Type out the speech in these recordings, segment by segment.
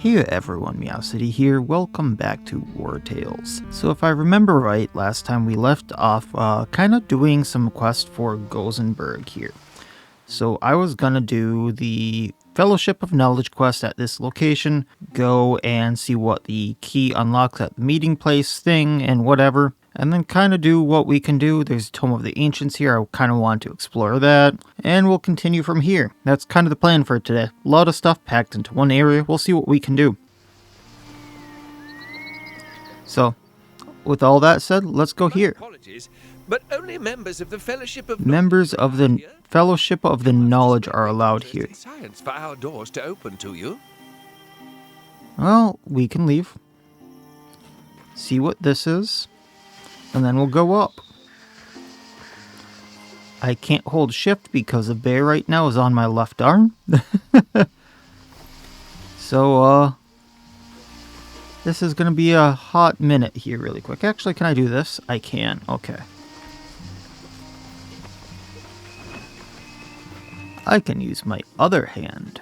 Hey everyone, Miacidae here, welcome back to Wartales. So if I remember right, last time we left off kind of doing some quest for Gozenberg here. So I was gonna do the Fellowship of Knowledge quest at this location, go and see what the key unlocks at the meeting place thing and whatever, and then kind of do what we can do. There's a Tome of the Ancients here, I kind of want to explore that, and we'll continue from here. That's kind of the plan for today. A lot of stuff packed into one area, we'll see what we can do. So, with all that said, let's go here. But only members of the Fellowship of Fellowship of the Knowledge are allowed here. Science for our doors to open to you. Well, we can leave. See what this is. And then we'll go up. I can't hold shift because the bear right now is on my left arm. So, this is going to be a hot minute here really quick. Actually, can I do this? I can. Okay. I can use my other hand.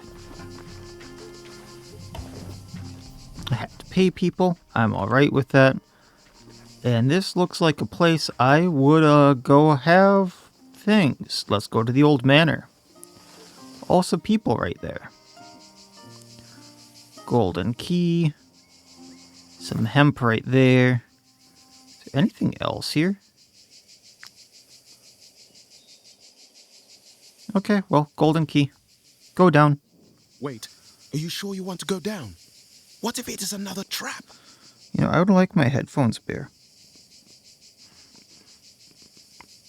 I have to pay people. I'm alright with that. And this looks like a place I would go have things. Let's go to the Old Manor. Also people right there. Golden key. Some hemp right there. Is there anything else here? Okay, well, golden key. Go down. Wait, are you sure you want to go down? What if it is another trap? You know, I would like my headphones, Bear.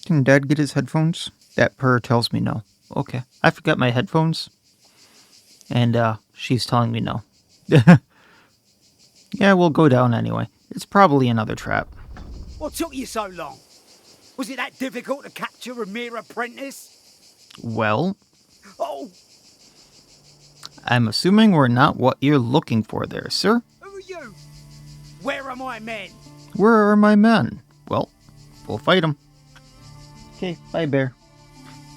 Can Dad get his headphones? That purr tells me no. Okay, I forgot my headphones. And, she's telling me no. Yeah, we'll go down anyway. It's probably another trap. What took you so long? Was it that difficult to capture a mere apprentice? Well, Oh, I'm assuming we're not what you're looking for there, sir. who are you? Where are my men? Where are my men? Well, we'll fight them. Okay, bye, Bear.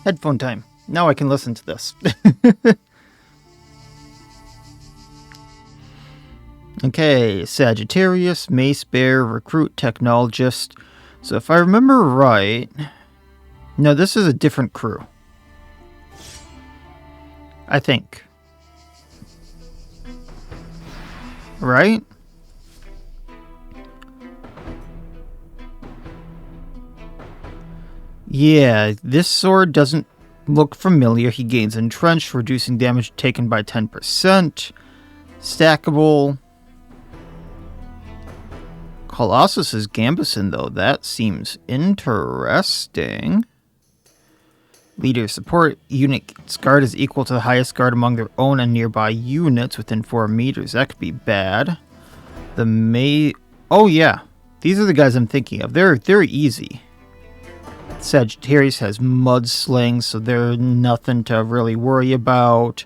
Headphone time. Now I can listen to this. Okay, Sagittarius, Mace Bear, Recruit Technologist. So if I remember right... No, this is a different crew. I think. Right? Yeah, this sword doesn't look familiar. He gains entrenched, reducing damage taken by 10%. Stackable. Colossus is Gambison, though. That seems interesting. Leader support unit's guard is equal to the highest guard among their own and nearby units within 4 meters. That could be bad. Oh yeah, these are the guys I'm thinking of. They're easy. Sagittarius has mudslings, so they're nothing to really worry about.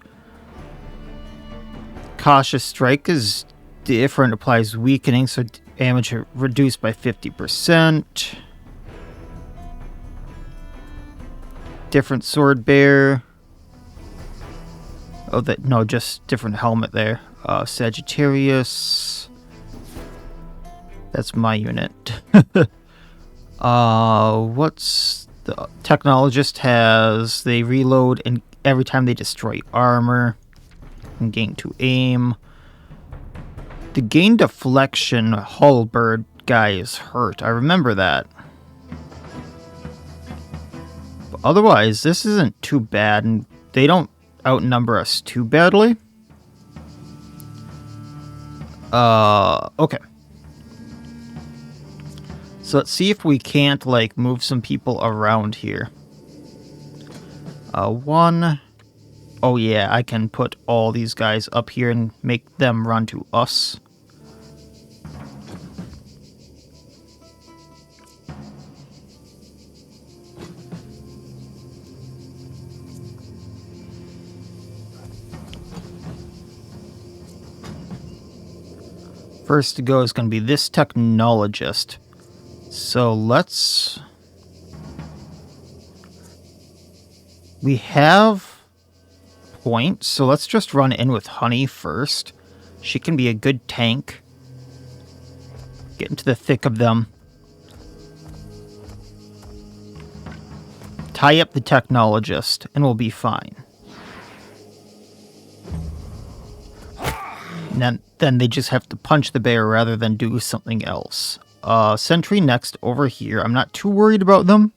Cautious strike is different, applies weakening, so damage reduced by 50%. Different sword bear. Oh, no, just different helmet there. Sagittarius. That's my unit. What's the Technologist has? They reload and every time they destroy armor and gain 2 aim. The gain deflection halberd guy is hurt. I remember that. But otherwise, this isn't too bad, and they don't outnumber us too badly. Okay. So let's see if we can't, like, move some people around here. One. Oh yeah, I can put all these guys up here and make them run to us. First to go is going to be this Technologist. So let's... We have points, so let's just run in with honey first. She can be a good tank. Get into the thick of them. Tie up the technologist, and we'll be fine. And then they just have to punch the bear rather than do something else. Sentry next over here. I'm not too worried about them.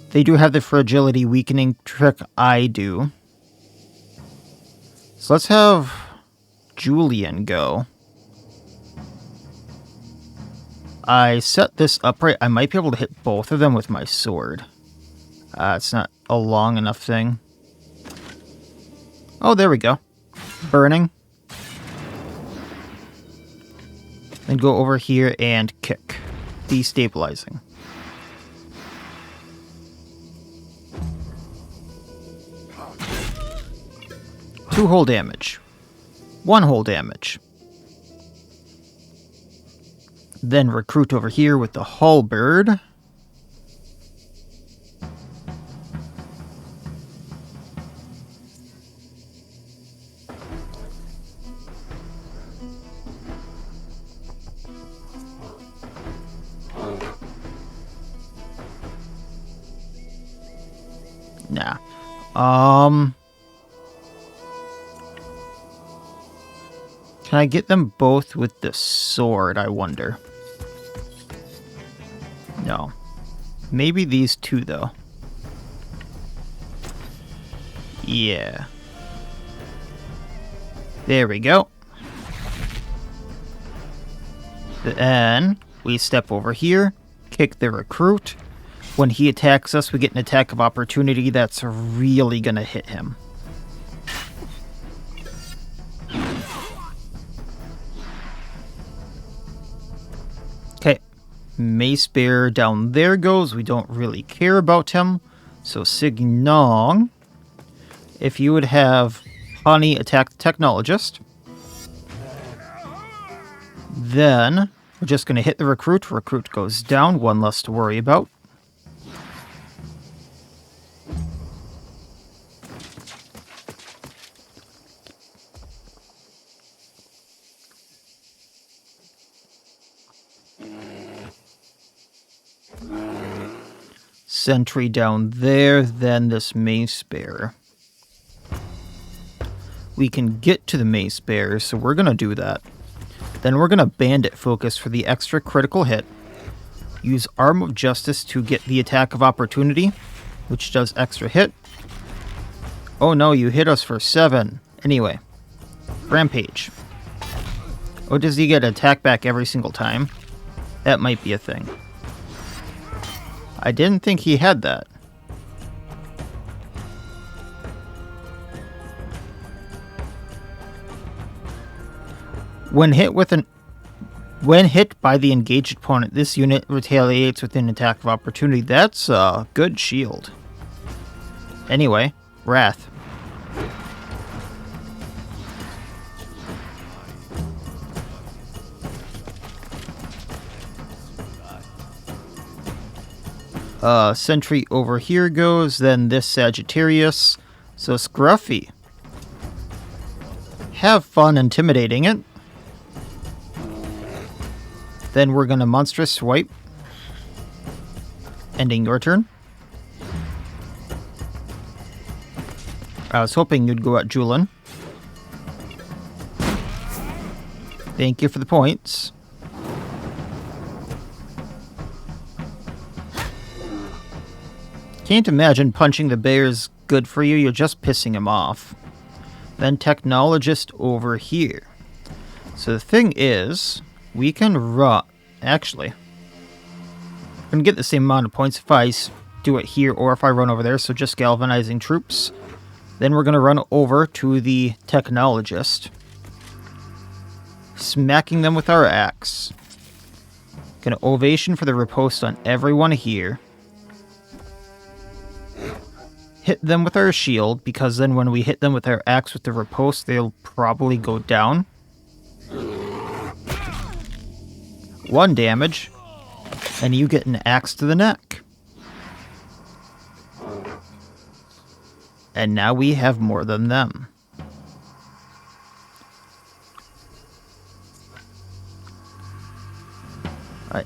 They do have the fragility weakening trick I do. So let's have Julian go. I set this upright. I might be able to hit both of them with my sword. It's not a long enough thing. Oh, there we go. Burning. Then go over here and kick. Destabilizing. 2 whole damage. 1 whole damage. Then recruit over here with the halberd. Nah. Can I get them both with the sword, I wonder? No. Maybe these 2, though. Yeah. There we go. Then we step over here, kick the recruit. When he attacks us, we get an attack of opportunity that's really gonna hit him. Okay. Mace Bear down there goes. We don't really care about him. So Signong, if you would have Honey attack the Technologist. Then we're just going to hit the recruit. Recruit goes down. 1 less to worry about. Sentry down there, then this Mace Bear. We can get to the Mace Bear, so we're going to do that. Then we're going to Bandit focus for the extra critical hit. Use Arm of Justice to get the attack of opportunity, which does extra hit. Oh no, you hit us for 7. Anyway, Rampage. Oh, does he get attack back every single time? That might be a thing. I didn't think he had that. When hit by the engaged opponent, this unit retaliates with an attack of opportunity. That's a good shield. Anyway, Wrath. Sentry over here goes, then this Sagittarius. So Scruffy. Have fun intimidating it. Then we're going to Monstrous Swipe. Ending your turn. I was hoping you'd go at Julian. Thank you for the points. Can't imagine punching the bear's good for you. You're just pissing him off. Then Technologist over here. So the thing is, we can run. Actually, I'm going to get the same amount of points if I do it here or if I run over there. So just galvanizing troops. Then we're going to run over to the Technologist. Smacking them with our axe. Gonna ovation for the riposte on everyone here. Hit them with our shield, because then when we hit them with our axe with the riposte, they'll probably go down. 1 damage, and you get an axe to the neck. And now we have more than them.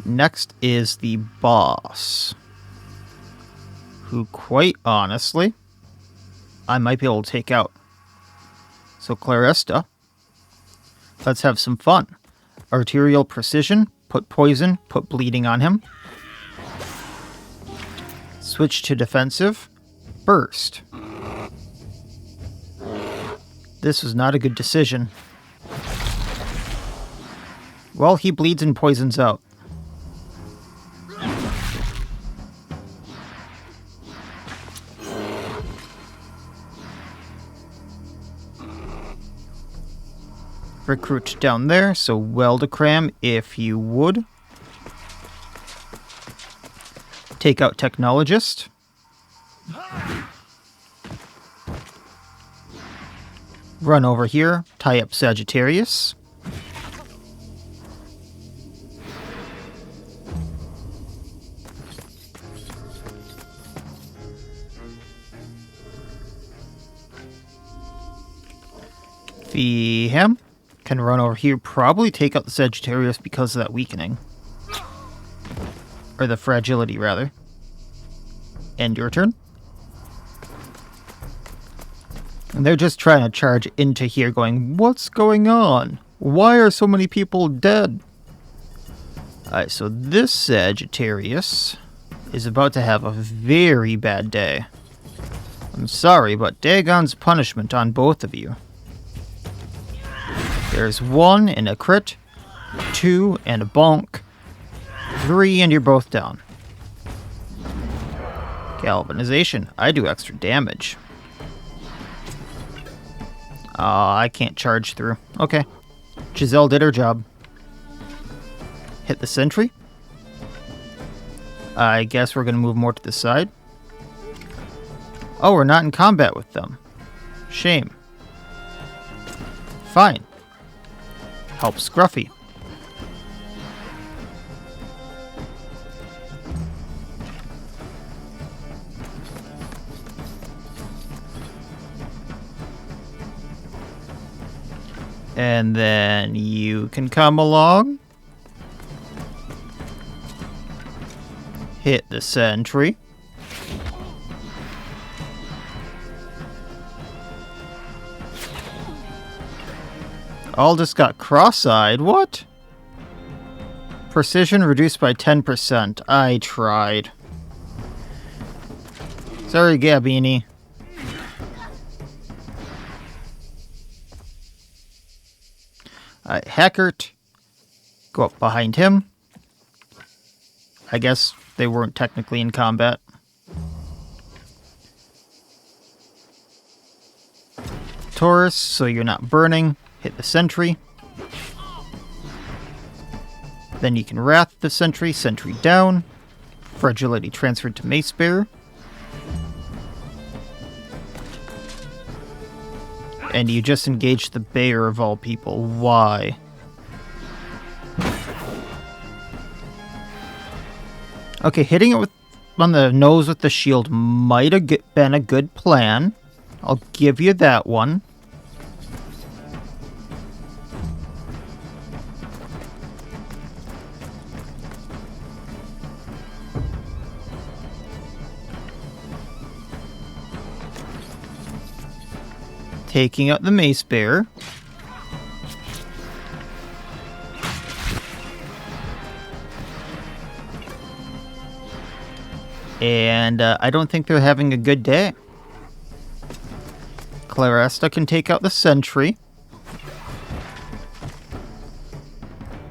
Next is the boss, who, quite honestly, I might be able to take out. So, Claresta, let's have some fun. Arterial precision, put poison, put bleeding on him. Switch to defensive, burst. This was not a good decision. Well, he bleeds and poisons out. Recruit down there, so Weldacram, if you would. Take out Technologist. Run over here, tie up Sagittarius. Him can run over here, probably take out the Sagittarius because of that weakening. Or the fragility, rather. End your turn. And they're just trying to charge into here going, what's going on? Why are so many people dead? Alright, so this Sagittarius is about to have a very bad day. I'm sorry, but Dagon's punishment on both of you. There's 1 and a crit, 2 and a bonk, 3 and you're both down. Galvanization. I do extra damage. I can't charge through. Okay. Giselle did her job. Hit the sentry. I guess we're going to move more to the side. Oh, we're not in combat with them. Shame. Fine. Help Scruffy. And then you can come along. Hit the sentry. Aldous got cross-eyed. What? Precision reduced by 10%. I tried. Sorry, Gabini. Hackert. Go up behind him. I guess they weren't technically in combat. Taurus, so you're not burning. Hit the sentry. Then you can Wrath the sentry. Sentry down. Fragility transferred to Mace Bearer. And you just engaged the Bear of all people. Why? Okay, hitting it on the nose with the shield might have been a good plan. I'll give you that one. Taking out the Mace Bearer. And I don't think they're having a good day. Claresta can take out the sentry.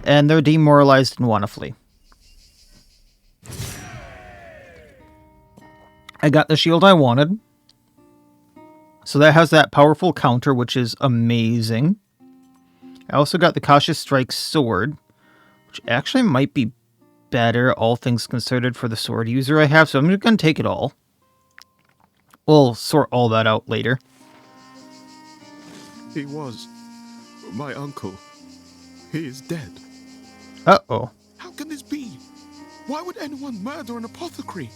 And they're demoralized and want to flee. I got the shield I wanted. So that has that powerful counter, which is amazing. I also got the Cautious Strike sword, which actually might be better, all things considered, for the sword user I have. So I'm just going to take it all. We'll sort all that out later. He was my uncle. He is dead. Uh-oh. How can this be? Why would anyone murder an apothecary?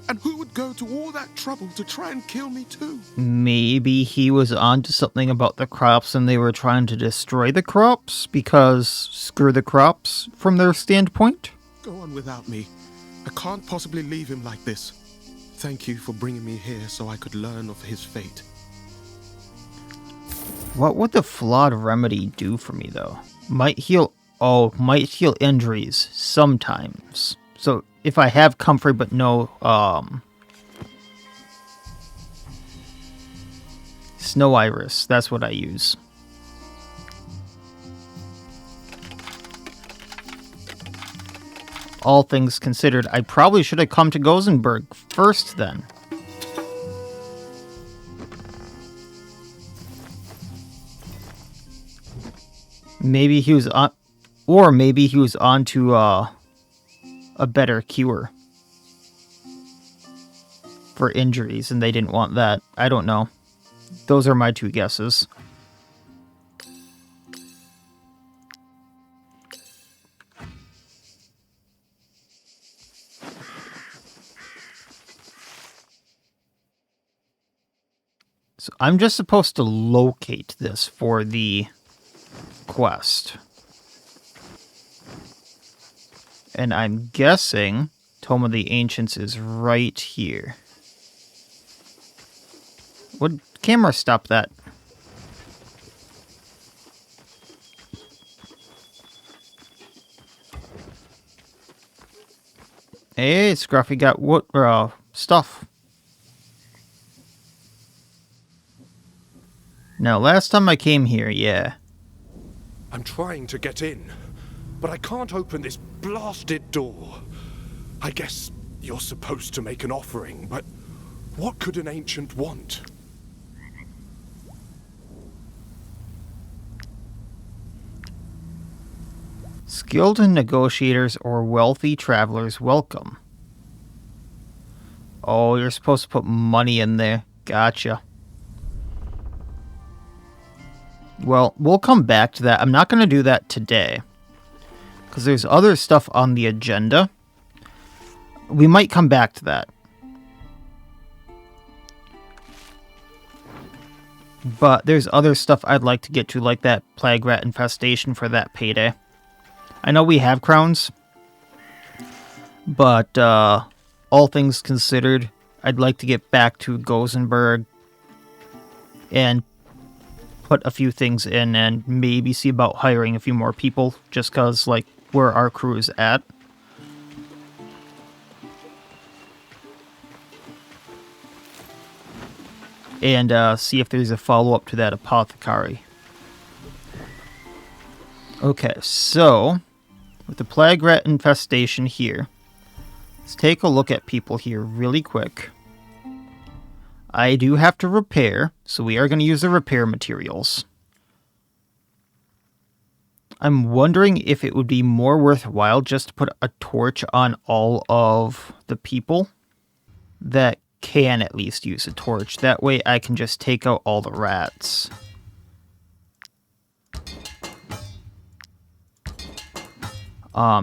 And who would go to all that trouble to try and kill me too? Maybe he was onto something about the crops and they were trying to destroy the crops because screw the crops from their standpoint? go on without me. I can't possibly leave him like this. Thank you for bringing me here so I could learn of his fate. What would the flawed remedy do for me, though? Might heal injuries sometimes. So if I have comfort but no snow iris, that's what I use. All things considered, I probably should have come to Gothenburg first then. Maybe he was on, or maybe he was on to a better cure for injuries and they didn't want that. I don't know. Those are my two guesses. So I'm just supposed to locate this for the quest. And I'm guessing Tome of the Ancients is right here. Would camera stop that? Hey, Scruffy got what stuff. Now, last time I came here, yeah. I'm trying to get in, but I can't open this blasted door. I guess you're supposed to make an offering, but what could an ancient want? Skilled negotiators or wealthy travelers welcome. Oh, you're supposed to put money in there. Gotcha. Well, we'll come back to that. I'm not going to do that today, because there's other stuff on the agenda. We might come back to that. But there's other stuff I'd like to get to, like that plague rat infestation for that payday. I know we have crowns, but all things considered, I'd like to get back to Gothenburg and put a few things in and maybe see about hiring a few more people, just because, like, where our crew is at. And see if there's a follow-up to that Apothecary. Okay, so with the plague rat infestation here, let's take a look at people here really quick. I do have to repair, so we are going to use the repair materials. I'm wondering if it would be more worthwhile just to put a torch on all of the people that can at least use a torch. That way I can just take out all the rats.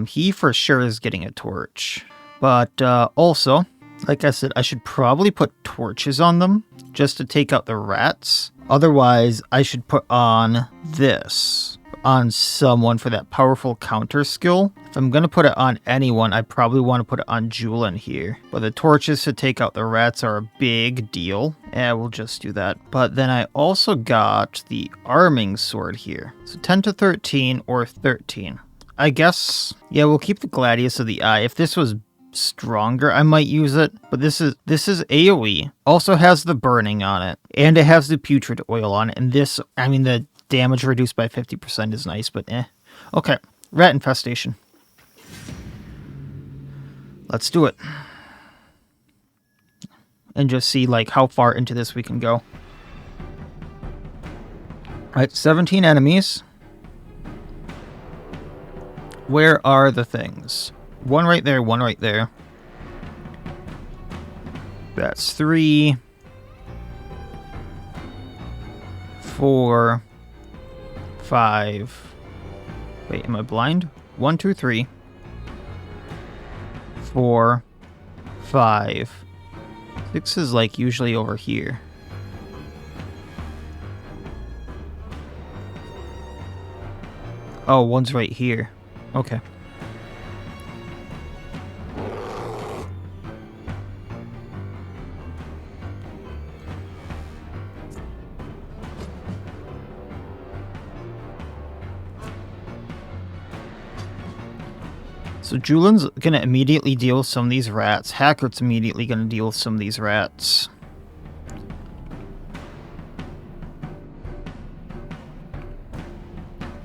He for sure is getting a torch. But also, like I said, I should probably put torches on them just to take out the rats. Otherwise, I should put on this on someone for that powerful counter skill. If I'm going to put it on anyone, I probably want to put it on Julian here. But the torches to take out the rats are a big deal. Yeah, we'll just do that. But then I also got the arming sword here. So 10 to 13 or 13. I guess, yeah, we'll keep the Gladius of the Eye. If this was stronger, I might use it. But this is AoE. Also has the burning on it. And it has the putrid oil on it. And this, I mean, the damage reduced by 50% is nice, but eh. Okay, rat infestation. Let's do it. And just see, like, how far into this we can go. Alright, 17 enemies. Where are the things? One right there, one right there. That's 3, 4, 5. Wait, am I blind? 1, 2, 3, 4, 5. 6 is like usually over here. Oh, one's right here. Okay. So Julian's gonna immediately deal with some of these rats. Hackert's immediately gonna deal with some of these rats.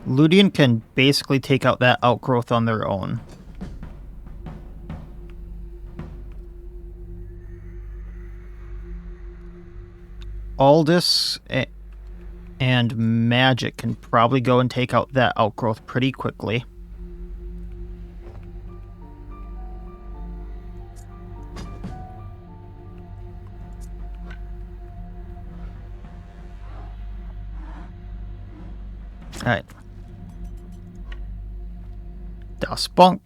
Ludian can basically take out that outgrowth on their own. Aldous and Magic can probably go and take out that outgrowth pretty quickly. Alright. Das Bunk.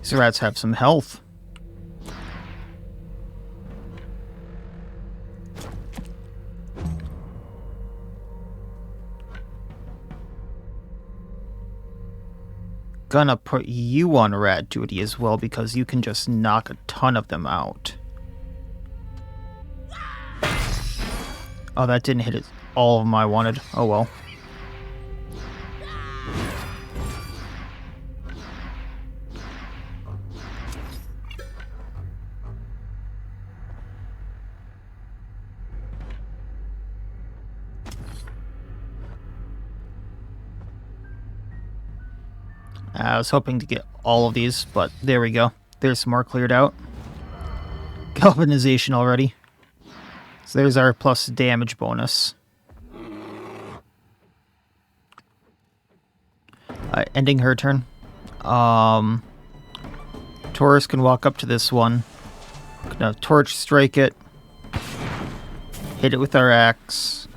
These rats have some health. Gonna put you on rat duty as well because you can just knock a ton of them out. Oh, that didn't hit it. All of them I wanted. Oh well. I was hoping to get all of these, but there we go. There's some more cleared out. Galvanization already. So there's our plus damage bonus. Ending her turn. Taurus can walk up to this one. Gonna torch strike it. Hit it with our axe.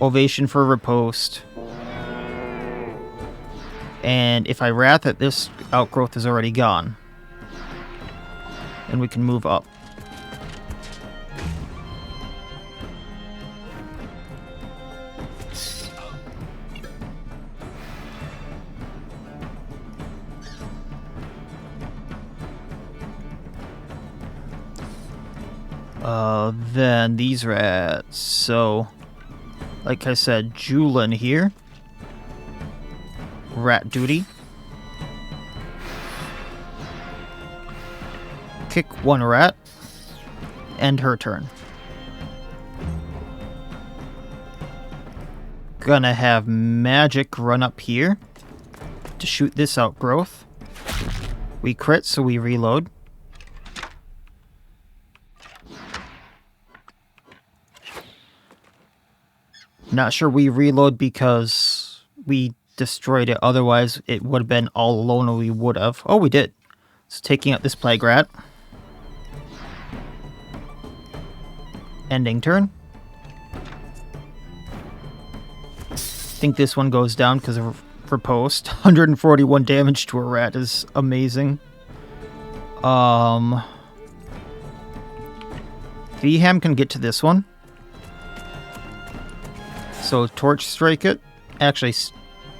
Ovation for riposte. And if I wrath it, this outgrowth is already gone. And we can move up. Then these rats. So, like I said, Julin here. Rat duty. Kick one rat. End her turn. Gonna have Magic run up here to shoot this outgrowth. We crit, so we reload. Not sure we reload because we destroyed it. Otherwise, it would have been all alone and we would have. Oh, we did. So taking out this plague rat. Ending turn. I think this one goes down because of riposte. 141 damage to a rat is amazing. Vham can get to this one. So torch strike it. Actually,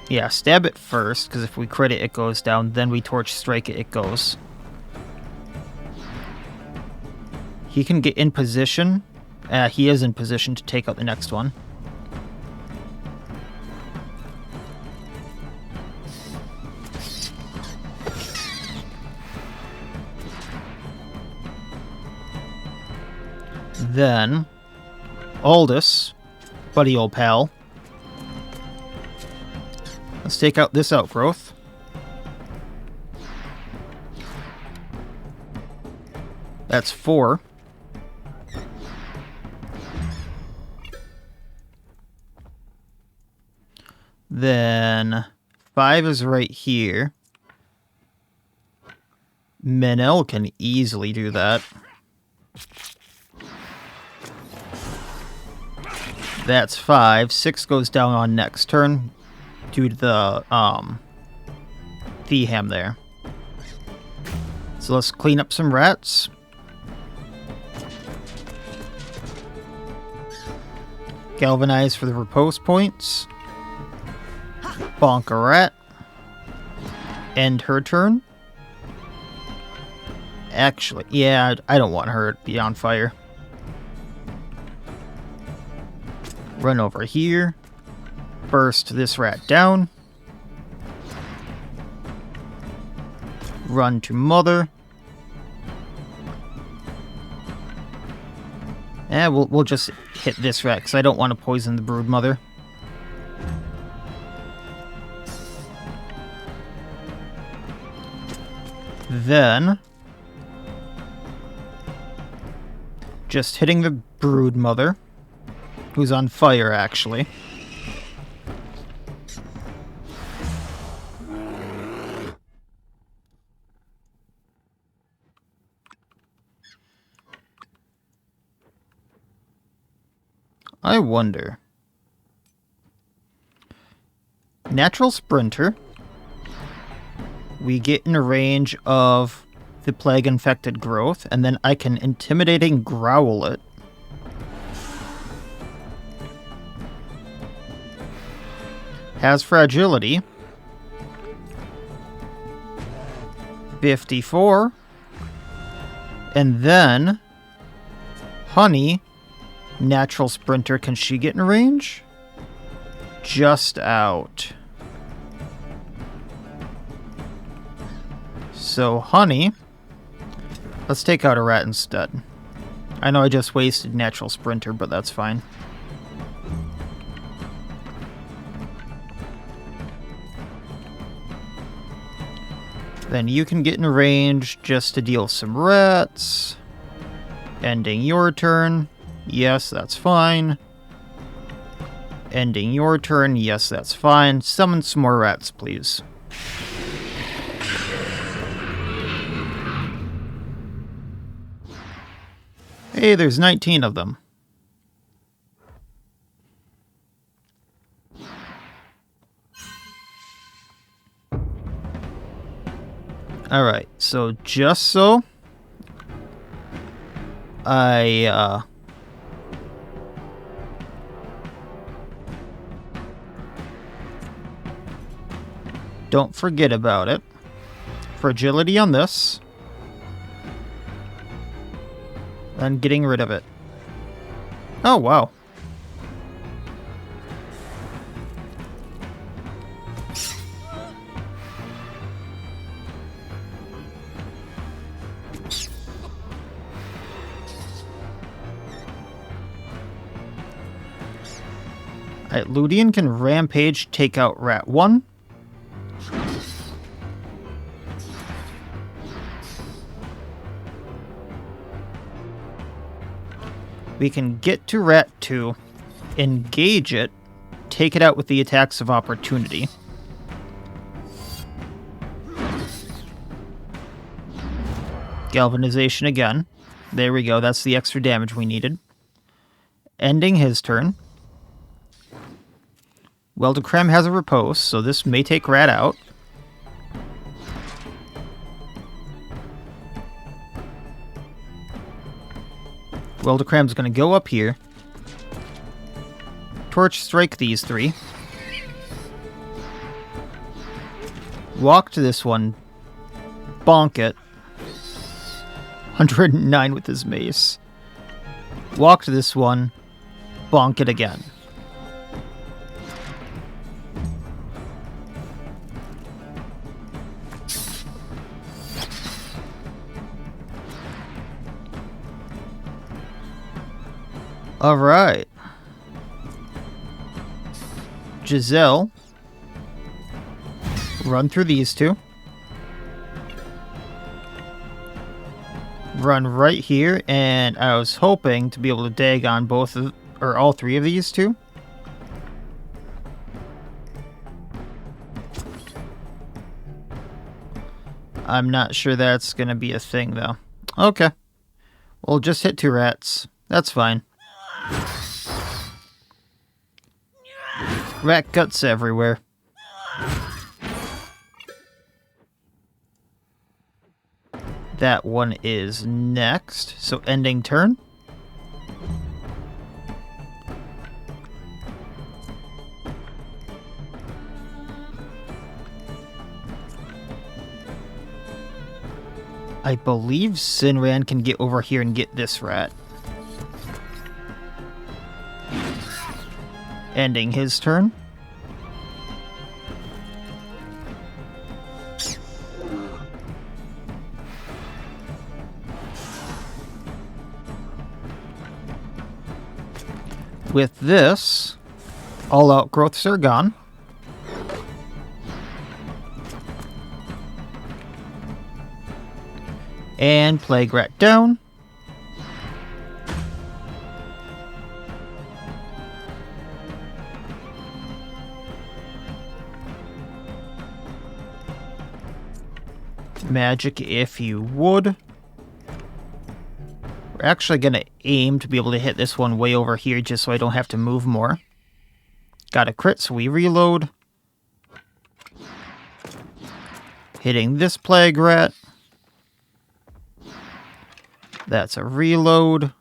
yeah, stab it first, because if we crit it, it goes down. Then we torch strike it, it goes. He can get in position. He is in position to take out the next one. Then, Aldous, buddy old pal. Let's take out this outgrowth. That's 4. Then 5 is right here. Menel can easily do that. That's 5. 6 goes down on next turn due to the Vham there. So let's clean up some rats. Galvanize for the riposte points. Bonk a rat. End her turn. Actually, yeah, I don't want her to be on fire. Run over here. Burst this rat down. Run to mother. We'll just hit this rat because I don't want to poison the brood mother. Then just hitting the brood mother, who's on fire actually. I wonder. Natural Sprinter. We get in a range of the plague-infected growth, and then I can Intimidating Growl it. Has Fragility. 54. And then Honey. Natural Sprinter, can she get in range? Just out. So, Honey. Let's take out a rat instead. I know I just wasted Natural Sprinter, but that's fine. Then you can get in range just to deal some rats. Ending your turn. Yes, that's fine. Ending your turn. Yes, that's fine. Summon some more rats, please. Hey, there's 19 of them. Alright, so just so I don't forget about it. Fragility on this. And getting rid of it. Oh, wow. Alright, Ludian can rampage, take out Rat 1. We can get to Rat 2, engage it, take it out with the attacks of opportunity. Galvanization again. There we go, that's the extra damage we needed. Ending his turn. Weldecrem has a repose, so this may take Rat out. Weldecram's going to go up here. Torch strike these three. Walk to this one. Bonk it. 109 with his mace. Walk to this one. Bonk it again. Alright. Giselle. Run through these two. Run right here, and I was hoping to be able to dag on both of, or all three of these two. I'm not sure that's gonna be a thing, though. Okay. We'll just hit 2 rats. That's fine. Rat guts everywhere. That one is next. So ending turn. I believe Sinran can get over here and get this rat. Ending his turn. With this, all outgrowths are gone. And plague rat down. Magic if you would. We're actually going to aim to be able to hit this one way over here just so I don't have to move more. Got a crit, so we reload. Hitting this plague rat. That's a reload.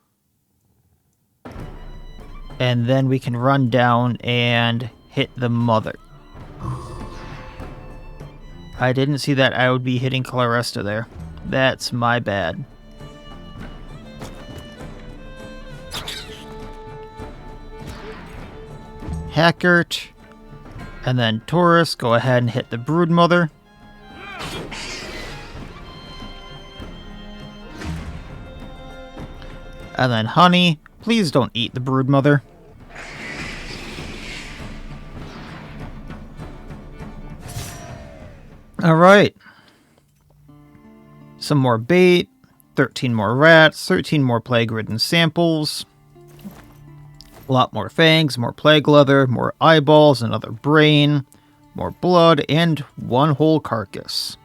And then we can run down and hit the mother. I didn't see that I would be hitting Claresta there. That's my bad. Hackert. And then Taurus, go ahead and hit the Broodmother. And then Honey, please don't eat the Broodmother. Alright. Some more bait, 13 more rats, 13 more plague-ridden samples, a lot more fangs, more plague leather, more eyeballs, another brain, more blood, and one whole carcass.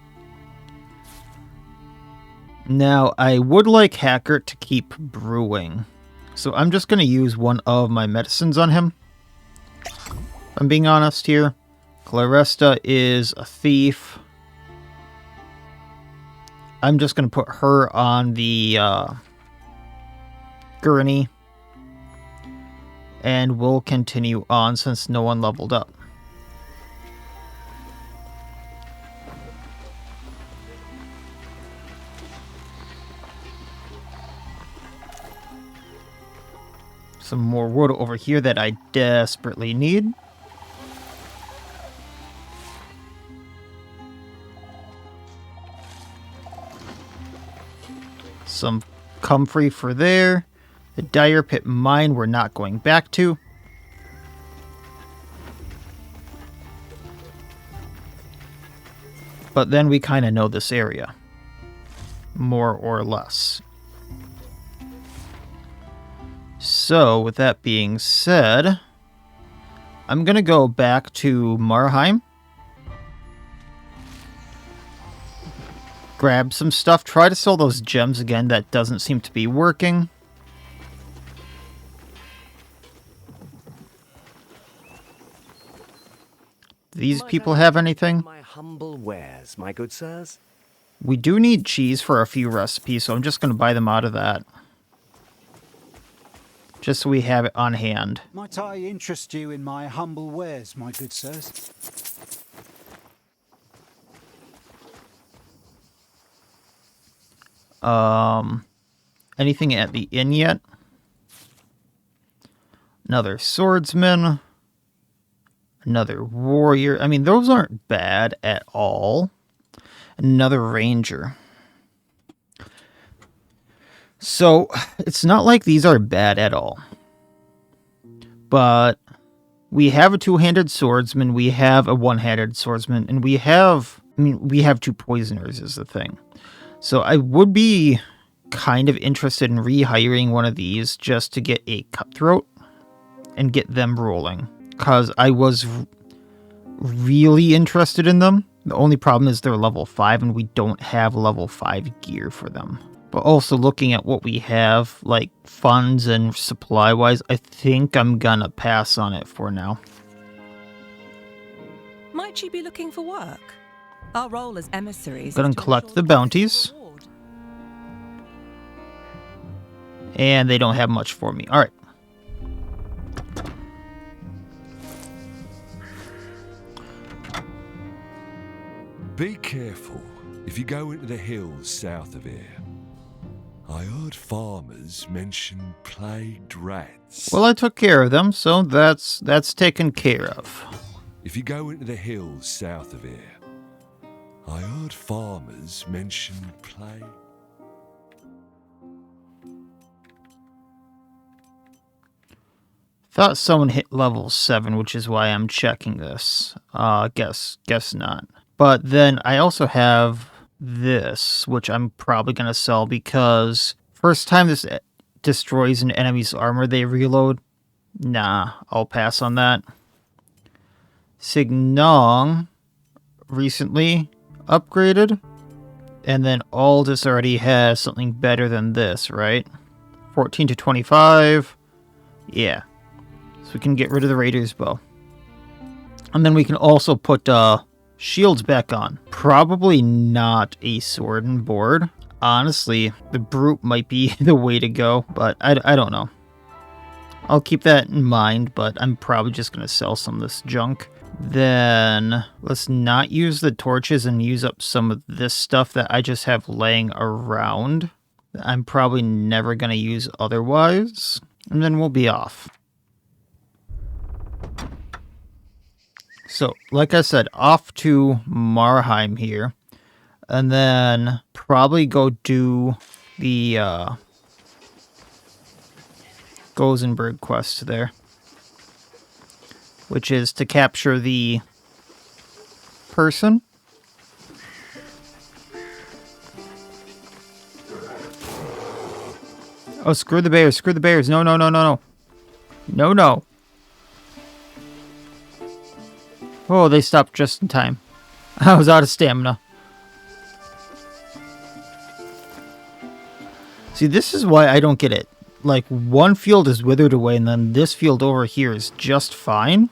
Now, I would like Hackert to keep brewing, so I'm just going to use one of my medicines on him. If I'm being honest here. Claresta is a thief. I'm just going to put her on the gurney. And we'll continue on since no one leveled up. Some more wood over here that I desperately need. Some comfrey for there. The Dire Pit Mine we're not going back to. But then we kind of know this area. More or less. So, with that being said, I'm going to go back to Marheim. Grab some stuff. Try to sell those gems again. That doesn't seem to be working. These people have anything? My humble wares, my good sirs. We do need cheese for a few recipes, so I'm just going to buy them out of that. Just so we have it on hand. Might I interest you in my humble wares, my good sirs? Anything at the inn yet? Another swordsman. Another warrior. I mean, those aren't bad at all. Another ranger. So, it's not like these are bad at all. But we have a two-handed swordsman, we have a one-handed swordsman, and we have two poisoners is the thing. So I would be kind of interested in rehiring one of these just to get a cutthroat and get them rolling. Because I was really interested in them. The only problem is they're level 5 and we don't have level 5 gear for them. But also looking at what we have, like funds and supply-wise, I think I'm gonna pass on it for now. Might you be looking for work? Our role as emissaries. Gonna collect the bounties. And they don't have much for me. Alright. Be careful if you go into the hills south of here. I heard farmers mention plagued rats. Well, I took care of them, so that's taken care of. If you go into the hills south of here, I heard farmers mention plague. Thought someone hit level 7, which is why I'm checking this. Guess not. But then I also have this, which I'm probably going to sell because first time this destroys an enemy's armor, they reload. Nah, I'll pass on that. Signong recently upgraded. And then Aldous already has something better than this, right? 14 to 25. Yeah. So we can get rid of the Raider's Bow. And then we can also put shields back on. Probably not a sword and board. Honestly, the Brute might be the way to go, but I don't know. I'll keep that in mind, but I'm probably just going to sell some of this junk. Then let's not use the torches and use up some of this stuff that I just have laying around. I'm probably never going to use otherwise. And then we'll be off. So, like I said, off to Marheim here. And then probably go do the Gozenberg quest there. Which is to capture the person. Oh, screw the bears, screw the bears. No. No. Oh, they stopped just in time. I was out of stamina. See, this is why I don't get it. Like, one field is withered away, and then this field over here is just fine.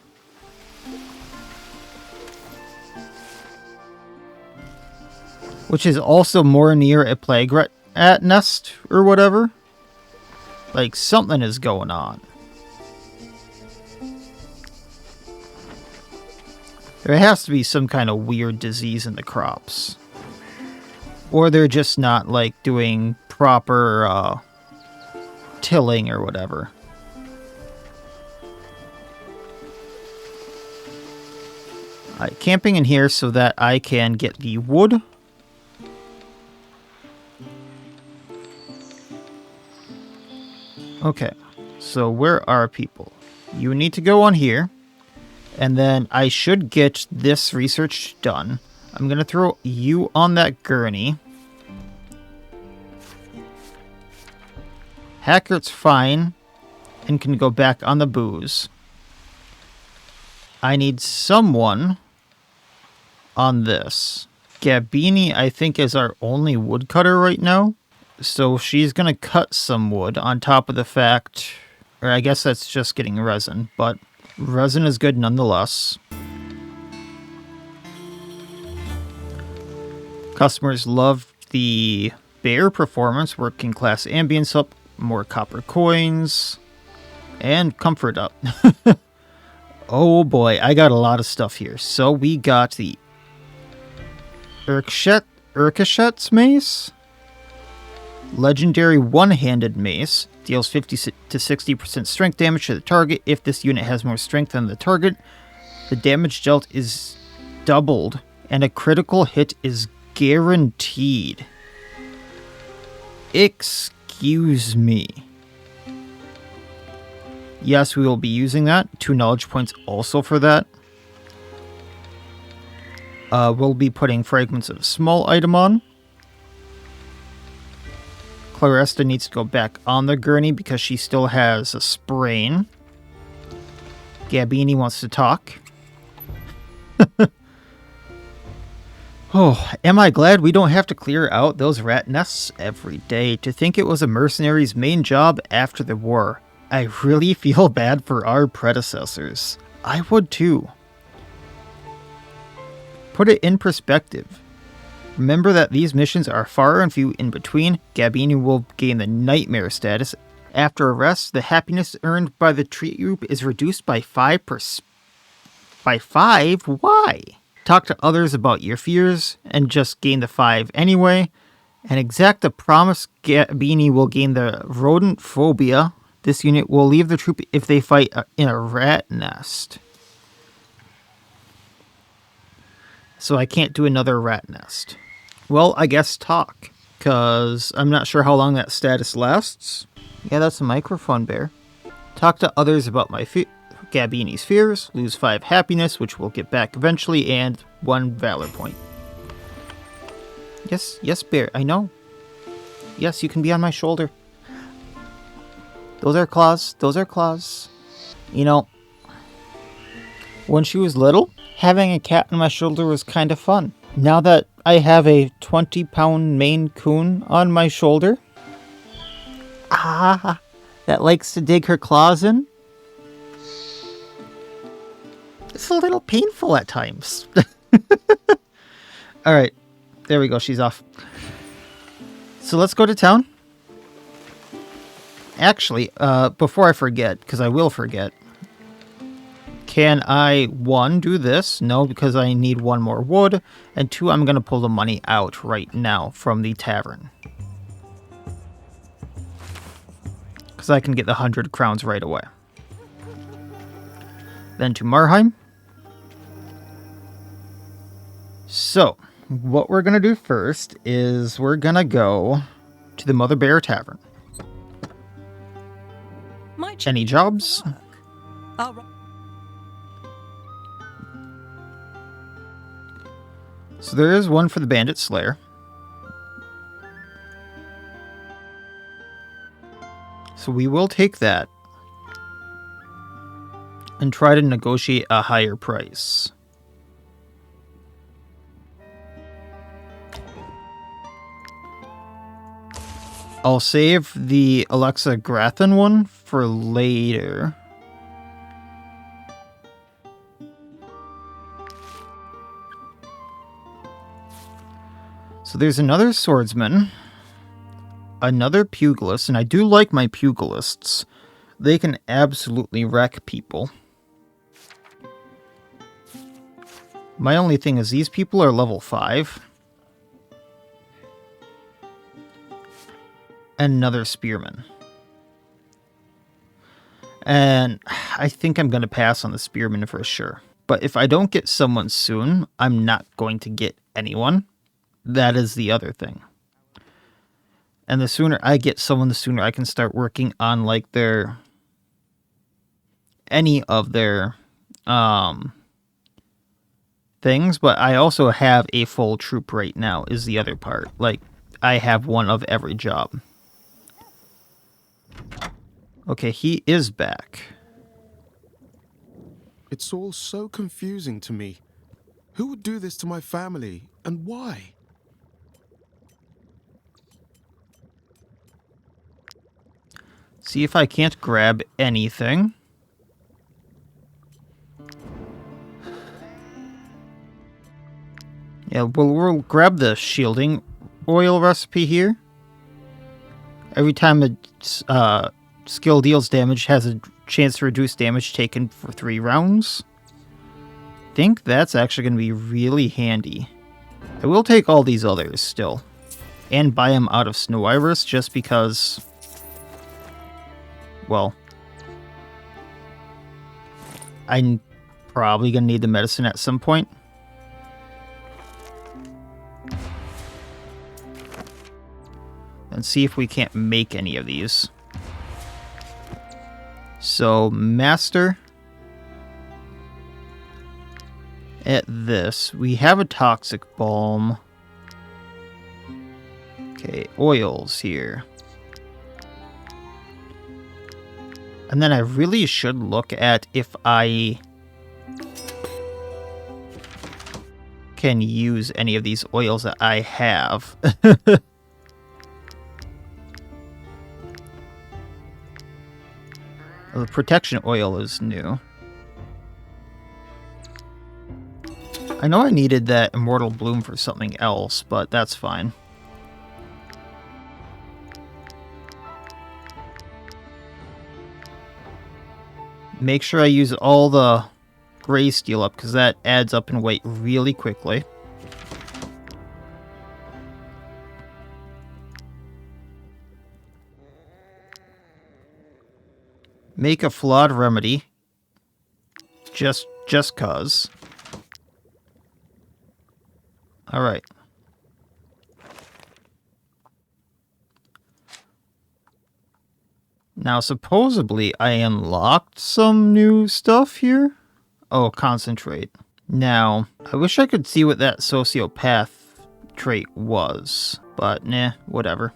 Which is also more near a plague rat nest or whatever. Like, something is going on. There has to be some kind of weird disease in the crops. Or they're just not, like, doing proper tilling or whatever. Alright, camping in here so that I can get the wood. Okay, so where are people? You need to go on here, and then I should get this research done. I'm going to throw you on that gurney. Hackert's fine, and can go back on the booze. I need someone on this. Gabini, I think, is our only woodcutter right now. So she's going to cut some wood on top of the fact, or I guess that's just getting resin, but resin is good nonetheless. Customers love the bear performance, working class ambience up, more copper coins, and comfort up. Oh boy, I got a lot of stuff here. So we got the Urkashet's mace. Legendary one-handed mace. Deals 50 to 60% strength damage to the target. If this unit has more strength than the target, the damage dealt is doubled, and a critical hit is guaranteed. Excuse me. Yes, we will be using that. 2 knowledge points also for that. We'll be putting fragments of small item on. Claresta needs to go back on the gurney because she still has a sprain. Gabini wants to talk. Oh, am I glad we don't have to clear out those rat nests every day. To think it was a mercenary's main job after the war. I really feel bad for our predecessors. I would too. Put it in perspective. Remember that these missions are far and few in between. Gabini will gain the Nightmare status. After arrest, the happiness earned by the troop is reduced by 5%. By 5? Why? Talk to others about your fears and just gain the 5 anyway. And exact the promise, Gabini will gain the rodent phobia. This unit will leave the troop if they fight in a rat nest. So I can't do another rat nest. Well, I guess talk, because I'm not sure how long that status lasts. Yeah, that's a microphone bear. Talk to others about my Gabini's fears. Lose 5 happiness, which we'll get back eventually, and 1 valor point. Yes, Bear, I know. Yes, you can be on my shoulder. Those are claws. You know, when she was little, having a cat on my shoulder was kind of fun. Now that I have a 20-pound Maine Coon on my shoulder, that likes to dig her claws in, it's a little painful at times. Alright, there we go, she's off. So let's go to town. Actually, before I forget, because I will forget, can I, 1, do this? No, because I need 1 more wood, and 2, I'm going to pull the money out right now from the tavern. Because I can get the 100 crowns right away. Then to Marheim. So, what we're going to do first is we're going to go to the Mother Bear Tavern. Any jobs? So there is one for the Bandit Slayer. So we will take that and try to negotiate a higher price. I'll save the Alexa Grathan one for later. So there's another swordsman, another pugilist, and I do like my pugilists. They can absolutely wreck people. My only thing is these people are level 5. And another spearman. And I think I'm going to pass on the spearman for sure. But if I don't get someone soon, I'm not going to get anyone. That is the other thing. And the sooner I get someone, the sooner I can start working on like any of their things. But I also have a full troop right now is the other part. Like I have one of every job. Okay, he is back. It's all so confusing to me. Who would do this to my family, and why? See if I can't grab anything. Yeah, well, we'll grab the shielding oil recipe here. Every time a skill deals damage, has a chance to reduce damage taken for 3 rounds. I think that's actually going to be really handy. I will take all these others still. And buy them out of Snow Iris just because... Well... I'm probably going to need the medicine at some point. And see if we can't make any of these. So, master. At this, we have a toxic balm. Okay, oils here. And then I really should look at if I can use any of these oils that I have. The protection oil is new. I know I needed that Immortal Bloom for something else, but that's fine. Make sure I use all the gray steel up, because that adds up in weight really quickly. Make a flawed remedy. Just cause. Alright. Now, supposedly, I unlocked some new stuff here. Oh, concentrate. Now, I wish I could see what that sociopath trait was, but nah, whatever.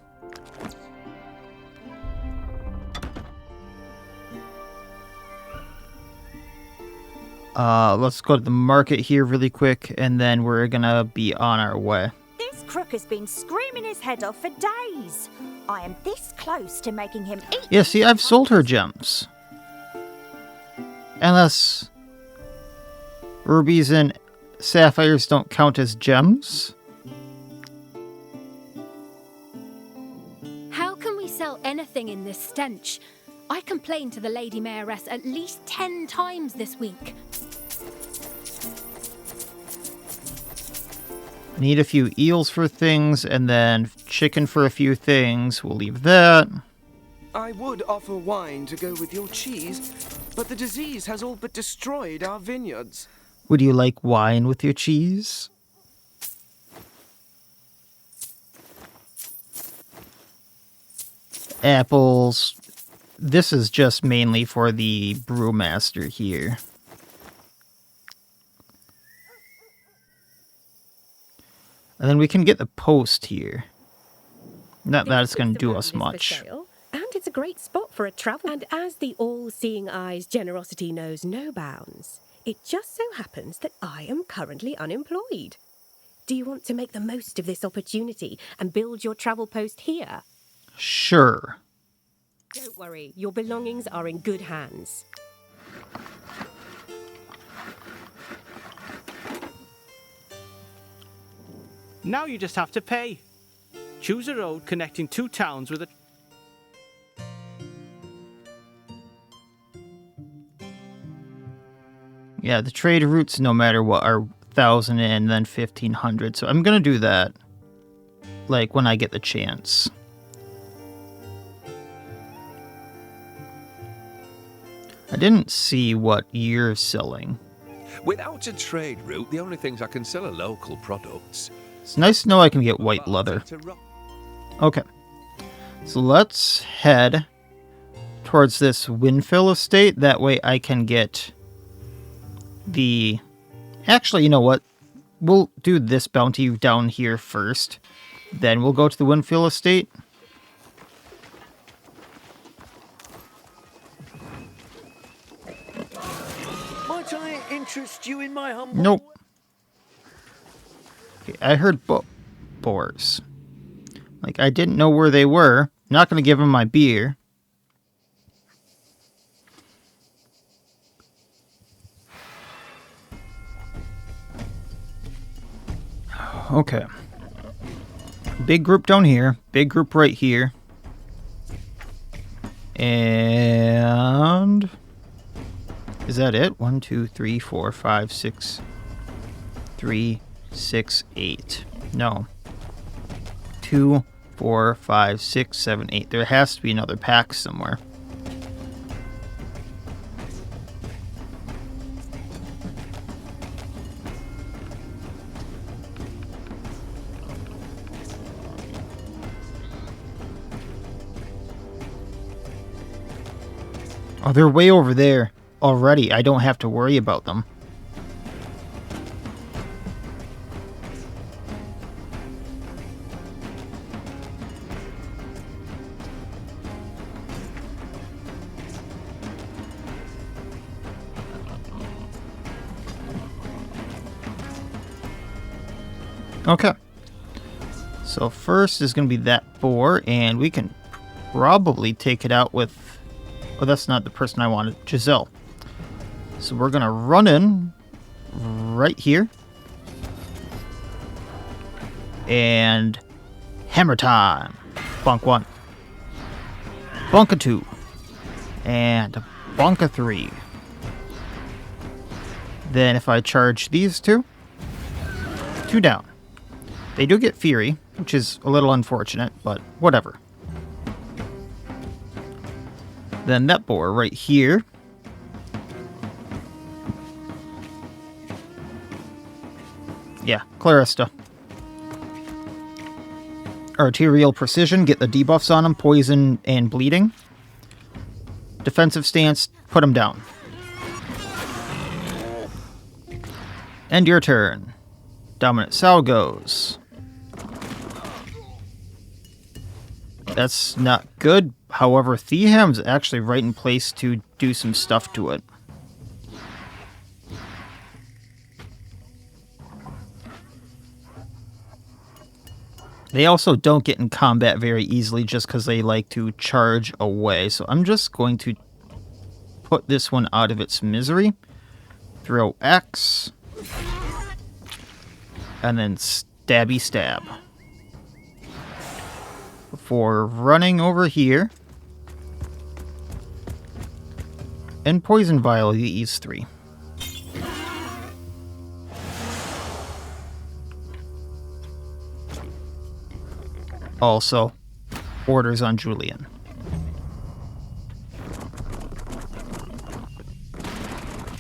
Let's go to the market here really quick, and then we're gonna be on our way. This crook has been screaming his head off for days. I am this close to making him eat. Yeah, see, I've sold her gems. Unless rubies and sapphires don't count as gems. How can we sell anything in this stench? I complained to the Lady Mayoress at least 10 times this week. Need a few eels for things, and then chicken for a few things. We'll leave that. I would offer wine to go with your cheese, but the disease has all but destroyed our vineyards. Would you like wine with your cheese? Apples. This is just mainly for the brewmaster here. And then we can get the post here. Not that it's going to do us much. And it's a great spot for a travel. And as the all-seeing eye's generosity knows no bounds, it just so happens that I am currently unemployed. Do you want to make the most of this opportunity and build your travel post here? Sure. Don't worry, your belongings are in good hands. Now you just have to pay. Choose a road connecting two towns with a... Yeah, the trade routes, no matter what, are 1,000 and then 1,500. So I'm going to do that, like, when I get the chance. I didn't see what you're selling. Without a trade route, the only things I can sell are local products. It's nice to know I can get white leather. Okay. So let's head towards this Windfill estate. That way I can get the... Actually, you know what? We'll do this bounty down here first. Then we'll go to the Windfill estate. Might I interest you in my humble... Nope. Okay, I heard Boars. Like, I didn't know where they were. Not going to give them my beer. Okay. Big group down here. Big group right here. And... is that it? 1, 2, 3, 4, 5, 6... 3, 6, 8. No. 2, 4, 5, 6, 7, 8. There has to be another pack somewhere. Oh, they're way over there already. I don't have to worry about them. Okay. So first is going to be that boar, and we can probably take it out with... oh, that's not the person I wanted. Giselle. So we're going to run in right here. And hammer time. Bonk 1. Bonka 2. And bonka 3. Then if I charge these two 2 down. They do get Fury, which is a little unfortunate, but whatever. Then that boar right here. Yeah, Clarista. Arterial Precision, get the debuffs on him, poison and bleeding. Defensive stance, put him down. End your turn. Dominant Sow goes. That's not good. However, Theham's actually right in place to do some stuff to it. They also don't get in combat very easily just because they like to charge away. So I'm just going to put this one out of its misery. Throw X. And then stabby stab. Before running over here. And poison vial these three. Also, orders on Julian.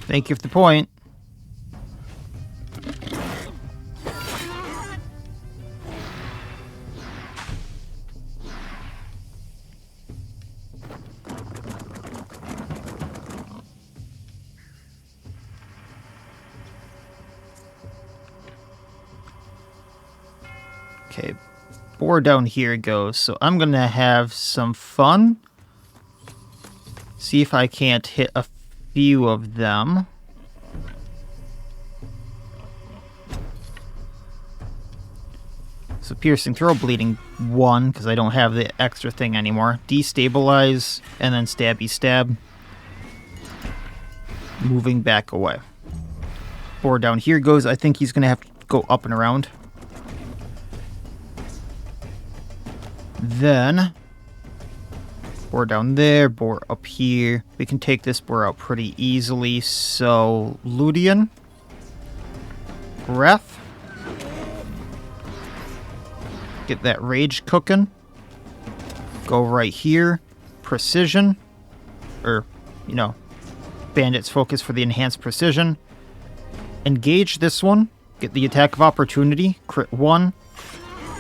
Thank you for the point. Okay. Boar down here goes, so I'm gonna have some fun. See if I can't hit a few of them. So piercing throw, bleeding 1, because I don't have the extra thing anymore. Destabilize, and then stabby stab. Moving back away. Boar down here goes, I think he's gonna have to go up and around. Then, boar down there, boar up here. We can take this boar out pretty easily. So, Ludian. Breath. Get that rage cooking. Go right here. Precision. Or, you know, bandit's focus for the enhanced precision. Engage this one. Get the attack of opportunity. Crit 1.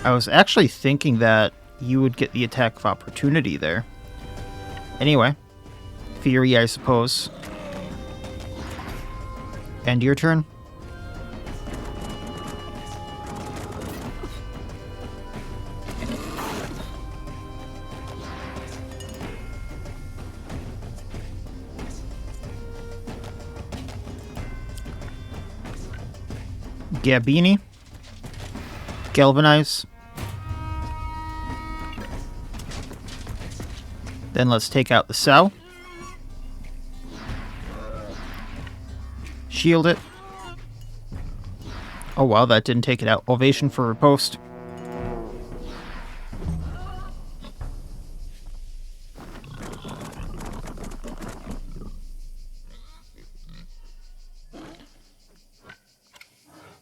I was actually thinking that you would get the attack of opportunity there. Anyway. Fury, I suppose. End your turn. Gabini. Galvanize. Then let's take out the Sow. Shield it. Oh wow, that didn't take it out. Ovation for riposte.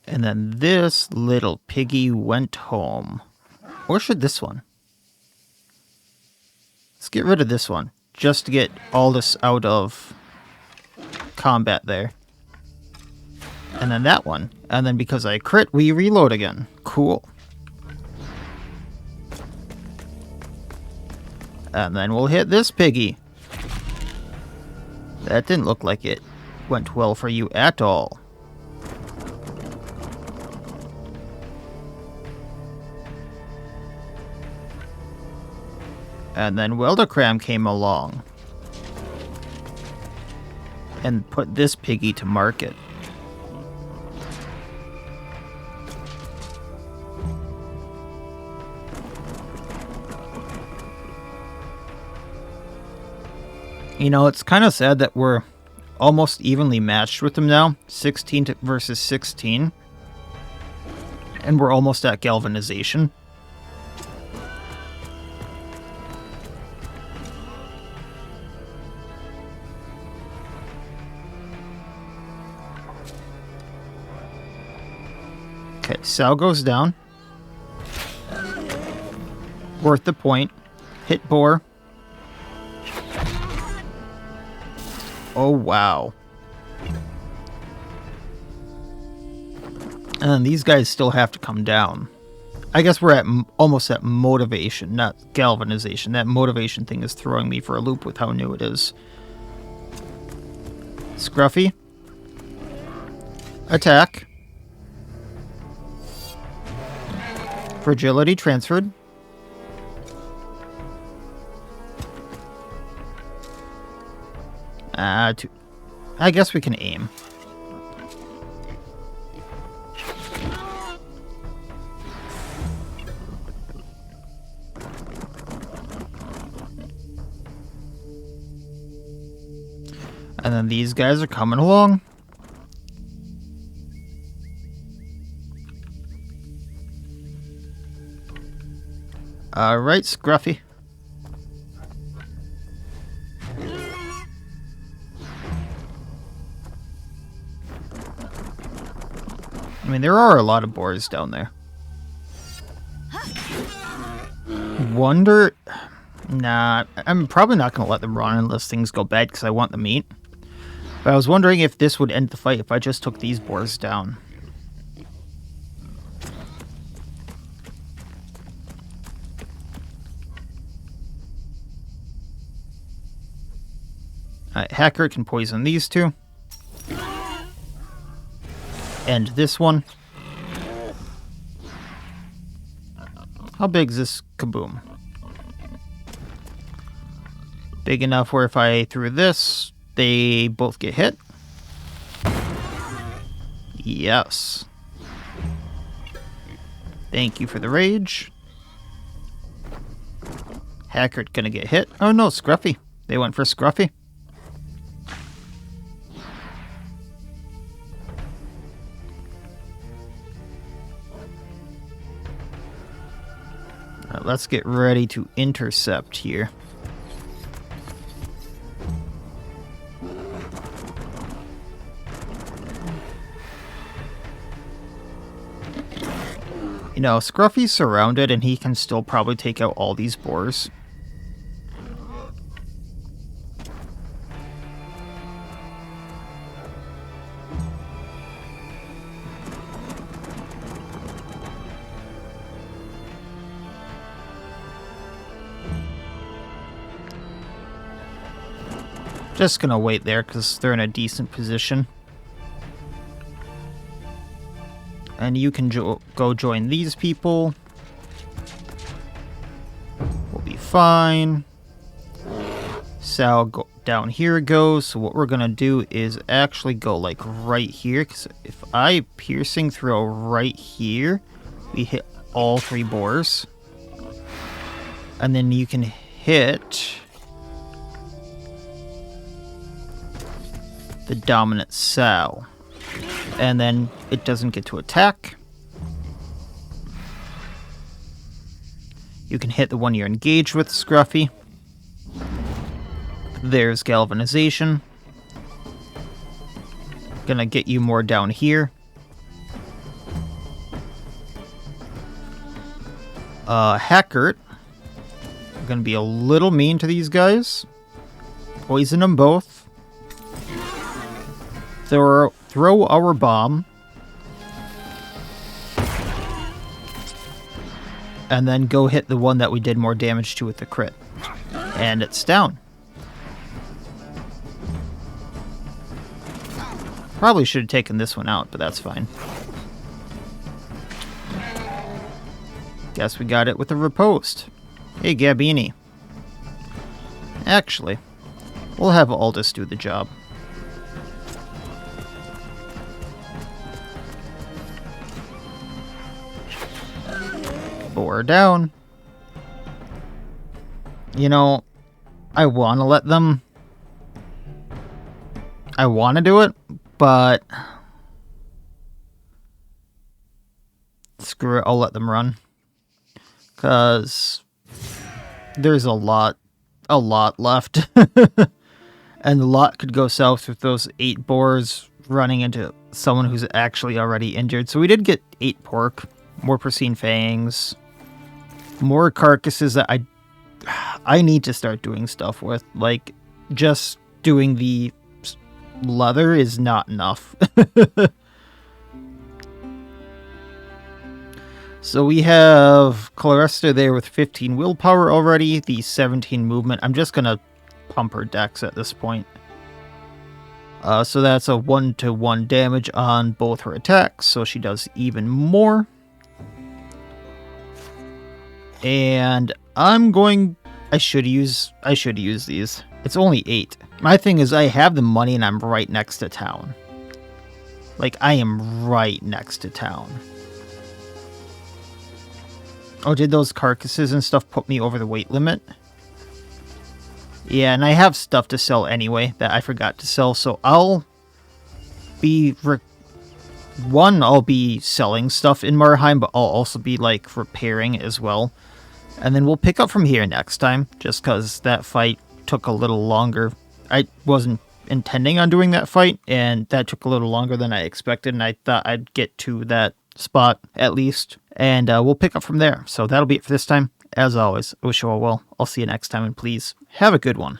And then this little piggy went home. Or should this one? Let's get rid of this one, just to get all this out of combat there. And then that one. And then because I crit, we reload again. Cool. And then we'll hit this piggy. That didn't look like it went well for you at all. And then Weldacram came along and put this piggy to market. You know, it's kind of sad that we're almost evenly matched with them now, 16 versus 16. And we're almost at galvanization. Okay, Sal goes down. Worth the point. Hit boar. Oh, wow. And these guys still have to come down. I guess we're at almost at motivation, not galvanization. That motivation thing is throwing me for a loop with how new it is. Scruffy. Attack. Fragility transferred. I guess we can aim. And then these guys are coming along. Alright, Scruffy. I mean, there are a lot of boars down there. Wonder... Nah, I'm probably not going to let them run unless things go bad because I want the meat. But I was wondering if this would end the fight if I just took these boars down. Hacker can poison these two. And this one. How big is this kaboom? Big enough where if I threw this, they both get hit. Yes. Thank you for the rage. Hacker gonna get hit. Oh no, Scruffy. They went for Scruffy. Alright, let's get ready to intercept here. You know, Scruffy's surrounded and he can still probably take out all these boars. Just gonna wait there because they're in a decent position. And you can go join these people. We'll be fine. Sal down here goes. So what we're going to do is actually go like right here. Because if I piercing throw right here, we hit all three boars. And then you can hit the dominant Sal. And then it doesn't get to attack. You can hit the one you're engaged with, Scruffy. There's galvanization. Gonna get you more down here. Hackert. I'm gonna be a little mean to these guys. Poison them both. Throw our bomb. And then go hit the one that we did more damage to with the crit. And it's down. Probably should have taken this one out, but that's fine. Guess we got it with a riposte. Hey, Gabini. Actually, we'll have Aldous do the job. Boar down. You know, I want to let them... I want to do it, but... Screw it, I'll let them run. Because... there's a lot left. And a lot could go south with those 8 boars running into someone who's actually already injured. So we did get 8 pork, more pristine fangs, more carcasses that I need to start doing stuff with. Like, just doing the leather is not enough. So we have Claresta there with 15 willpower already, the 17 movement. I'm just going to pump her dex at this point. So that's a 1-to-1 damage on both her attacks, so she does even more. And I should use these. It's only 8. My thing is I have the money and I'm right next to town. Like, I am right next to town. Oh, did those carcasses and stuff put me over the weight limit? Yeah, and I have stuff to sell anyway that I forgot to sell, so I'll be... I'll be selling stuff in Marheim, but I'll also be, like, repairing as well. And then we'll pick up from here next time, just because that fight took a little longer. I wasn't intending on doing that fight, and that took a little longer than I expected, and I thought I'd get to that spot, at least. And we'll pick up from there. So that'll be it for this time. As always, I wish you all well. I'll see you next time, and please, have a good one.